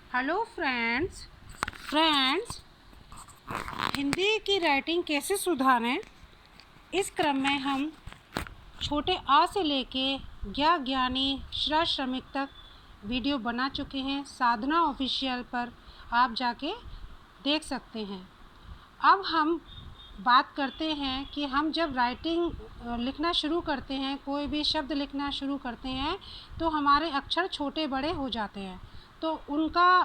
Hello friends Hindi की writing कैसे सुधारें, इस क्रम में हम छोटे आ से लेके ज्ञा ज्ञानी श्रा श्रमिक तक वीडियो बना चुके हैं। साधना ऑफिशियल पर आप जाके देख सकते हैं। अब हम बात करते हैं कि हम जब राइटिंग लिखना शुरू करते हैं, कोई भी शब्द लिखना शुरू करते हैं तो हमारे अक्षर छोटे बड़े हो जाते हैं। तो उनका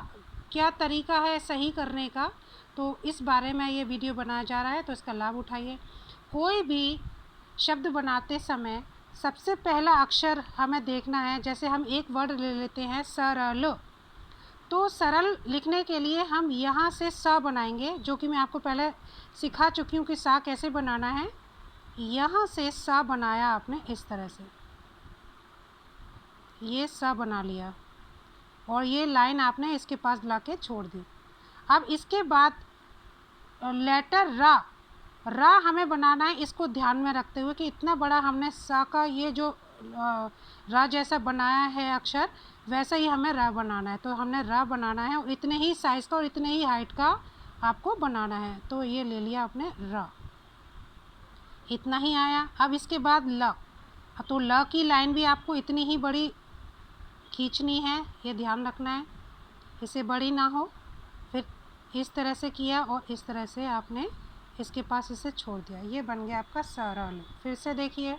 क्या तरीका है सही करने का, तो इस बारे में ये वीडियो बनाया जा रहा है, तो इसका लाभ उठाइए। कोई भी शब्द बनाते समय सबसे पहला अक्षर हमें देखना है। जैसे हम एक वर्ड ले लेते हैं सरल, तो सरल लिखने के लिए हम यहाँ से स बनाएंगे, जो कि मैं आपको पहले सिखा चुकी हूँ कि सा कैसे बनाना है। यहाँ से स बनाया आपने इस तरह से, ये स बना लिया और ये लाइन आपने इसके पास ला के छोड़ दी। अब इसके बाद लेटर रा हमें बनाना है, इसको ध्यान में रखते हुए कि इतना बड़ा हमने सा का ये जो रा जैसा बनाया है अक्षर, वैसा ही हमें रा बनाना है। तो हमने रा बनाना है और इतने ही साइज़ का और इतने ही हाइट का आपको बनाना है। तो ये ले लिया आपने रा, इतना ही आया। अब इसके बाद ल, तो ल की लाइन भी आपको इतनी ही बड़ी खींचनी है, ये ध्यान रखना है, इसे बड़ी ना हो। फिर इस तरह से किया और इस तरह से आपने इसके पास इसे छोड़ दिया, ये बन गया आपका सरल। फिर से देखिए,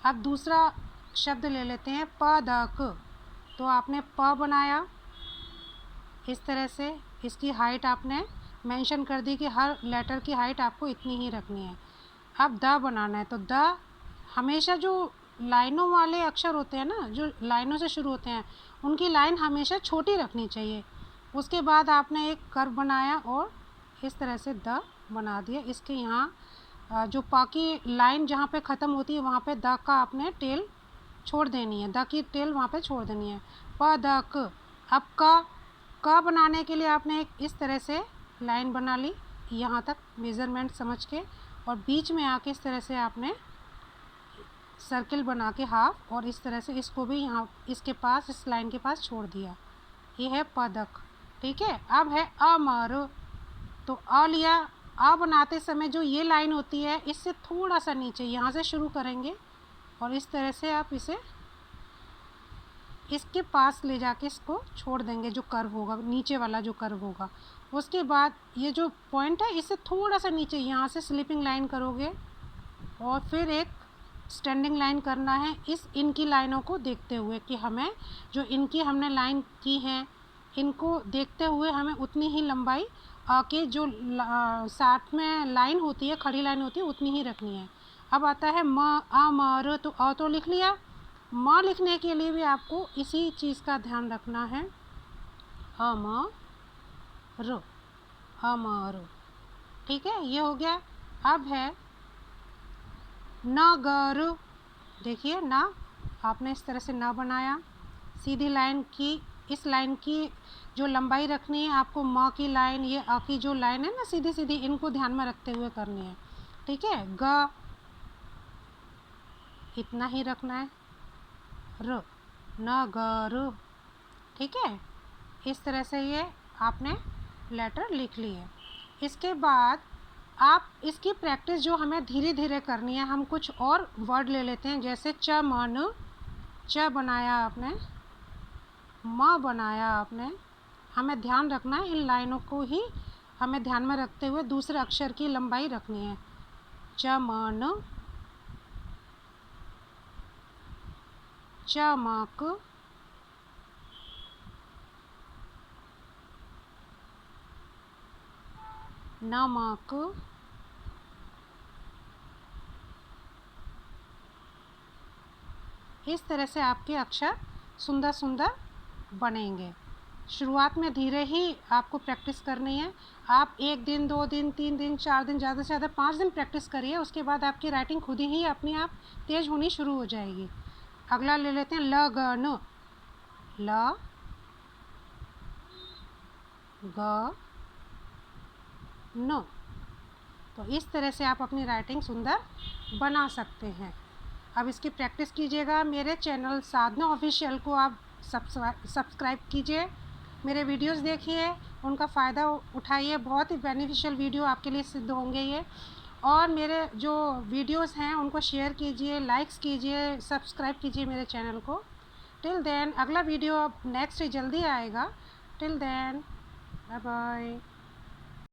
अब दूसरा शब्द ले लेते हैं पदक। तो आपने प बनाया इस तरह से, इसकी हाइट आपने मेंशन कर दी कि हर लेटर की हाइट आपको इतनी ही रखनी है। अब द बनाना है, तो द हमेशा जो लाइनों वाले अक्षर होते हैं ना, जो लाइनों से शुरू होते हैं, उनकी लाइन हमेशा छोटी रखनी चाहिए। उसके बाद आपने एक कर्व बनाया और इस तरह से द बना दिया। इसके यहाँ जो पाकी लाइन जहाँ पे ख़त्म होती है वहाँ पे द का आपने टेल छोड़ देनी है, द की टेल वहाँ पे छोड़ देनी है। प द क। अब क बनाने के लिए आपने एक इस तरह से लाइन बना ली, यहाँ तक मेज़रमेंट समझ के, और बीच में आके इस तरह से आपने सर्किल बना के हाफ, और इस तरह से इसको भी यहाँ इसके पास, इस लाइन के पास छोड़ दिया। ये है पदक, ठीक है। अब है अमर। तो अ लिया, अ बनाते समय जो ये लाइन होती है इससे थोड़ा सा नीचे यहाँ से शुरू करेंगे और इस तरह से आप इसे इसके पास ले जाके इसको छोड़ देंगे, जो कर्व होगा नीचे वाला जो कर्व होगा। उसके बाद ये जो पॉइंट है इससे थोड़ा सा नीचे यहाँ से स्लिपिंग लाइन करोगे और फिर एक स्टैंडिंग लाइन करना है, इस इनकी लाइनों को देखते हुए कि हमें जो इनकी हमने लाइन की है, इनको देखते हुए हमें उतनी ही लंबाई के जो साथ में लाइन होती है, खड़ी लाइन होती है, उतनी ही रखनी है। अब आता है म आ म र। तो अ तो लिख लिया, म लिखने के लिए भी आपको इसी चीज़ का ध्यान रखना है, अ म र, अ म र, ठीक है, ये हो गया। अब है नगर। देखिए ना, आपने इस तरह से ना बनाया, सीधी लाइन की, इस लाइन की जो लंबाई रखनी है आपको, म की लाइन, ये अ की जो लाइन है ना सीधी सीधी, इनको ध्यान में रखते हुए करनी है, ठीक है। ग इतना ही रखना है, र, नगर, ठीक है। इस तरह से ये आपने लेटर लिख लिए। इसके बाद आप इसकी प्रैक्टिस जो हमें धीरे धीरे करनी है, हम कुछ और वर्ड ले लेते हैं। जैसे चमन, च बनाया आपने, म बनाया आपने, हमें ध्यान रखना है इन लाइनों को ही हमें ध्यान में रखते हुए दूसरे अक्षर की लंबाई रखनी है। चमन, चमक, नमक, इस तरह से आपके अक्षर सुंदर सुंदर बनेंगे। शुरुआत में धीरे ही आपको प्रैक्टिस करनी है। आप 1 दिन, 2 दिन, 3 दिन, 4 दिन, ज़्यादा से ज़्यादा 5 दिन प्रैक्टिस करिए। उसके बाद आपकी राइटिंग खुद ही अपने आप तेज़ होनी शुरू हो जाएगी। अगला ले लेते हैं लगन। ल, ग, न। तो इस तरह से आप अपनी राइटिंग सुंदर बना सकते हैं। अब इसकी प्रैक्टिस कीजिएगा। मेरे चैनल साधना ऑफिशियल को आप सब्सक्राइब कीजिए मेरे वीडियोस देखिए, उनका फ़ायदा उठाइए। बहुत ही बेनिफिशियल वीडियो आपके लिए सिद्ध होंगे ये। और मेरे जो वीडियोस हैं उनको शेयर कीजिए, लाइक्स कीजिए, सब्सक्राइब कीजिए मेरे चैनल को। टिल देन अगला वीडियो अब नेक्स्ट जल्दी आएगा। Till then bye bye.